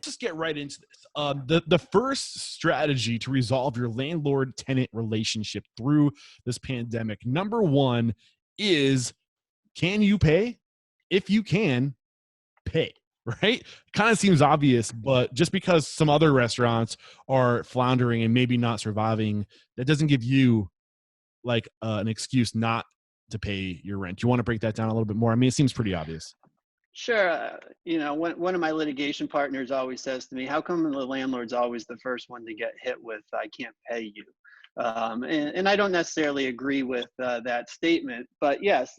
Just get right into this. The first strategy to resolve your landlord-tenant relationship through this pandemic, number one, is can you pay? If you can, pay. Right? Kind of seems obvious, but just because some other restaurants are floundering and maybe not surviving, that doesn't give you like an excuse not to pay your rent. You want to break that down a little bit more? I mean, it seems pretty obvious. Sure. One of my litigation partners always says to me, how come the landlord's always the first one to get hit with, I can't pay you? And I don't necessarily agree with that statement, but yes,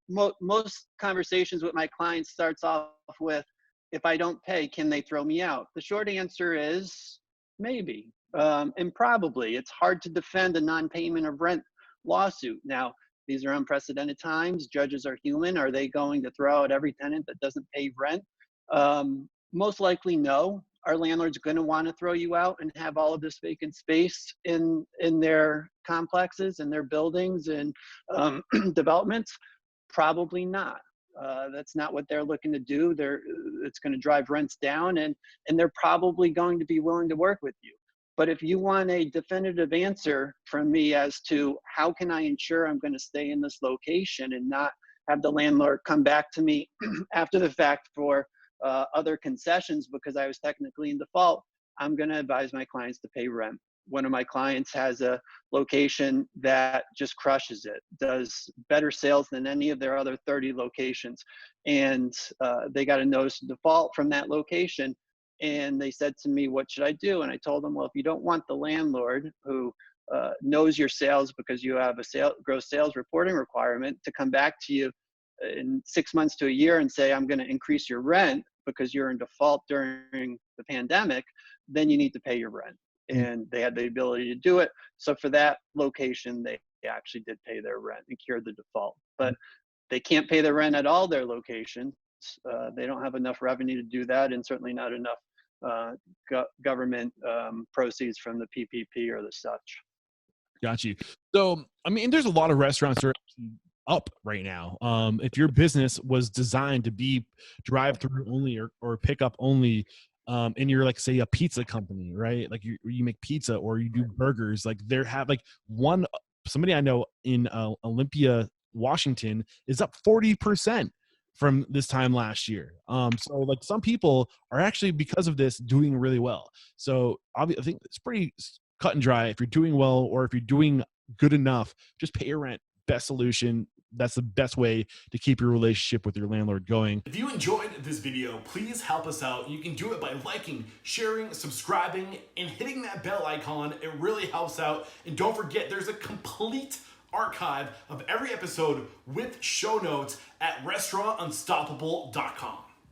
most conversations with my clients starts off with, if I don't pay, can they throw me out? The short answer is maybe, and probably. It's hard to defend a non-payment of rent lawsuit. Now, these are unprecedented times. Judges are human. Are they going to throw out every tenant that doesn't pay rent? Most likely no. Our landlord's going to want to throw you out and have all of this vacant space in their complexes and their buildings and developments? Probably not. That's not what they're looking to do. It's going to drive rents down, and they're probably going to be willing to work with you. But if you want a definitive answer from me as to how can I ensure I'm going to stay in this location and not have the landlord come back to me after the fact for other concessions because I was technically in default, I'm going to advise my clients to pay rent. One of my clients has a location that just crushes it, does better sales than any of their other 30 locations. And they got a notice of default from that location. And they said to me, what should I do? And I told them, well, if you don't want the landlord who knows your sales because you have a gross sales reporting requirement to come back to you in 6 months to a year and say, I'm going to increase your rent because you're in default during the pandemic, then you need to pay your rent. And they had the ability to do it. So for that location, they actually did pay their rent and cured the default. But they can't pay the rent at all their locations. They don't have enough revenue to do that, and certainly not enough government proceeds from the PPP or the such. Got you. So, I mean, there's a lot of restaurants that are up right now. If your business was designed to be drive-through only or pickup only, and you're like, say, a pizza company, right? Like you make pizza or you do burgers. Like somebody I know in Olympia, Washington, is up 40% from this time last year. So like some people are actually, because of this, doing really well. So I think it's pretty cut and dry. If you're doing well or if you're doing good enough, just pay your rent. Best solution. That's the best way to keep your relationship with your landlord going. If you enjoyed this video, please help us out. You can do it by liking, sharing, subscribing, and hitting that bell icon. It really helps out. And don't forget, there's a complete archive of every episode with show notes at restaurantunstoppable.com.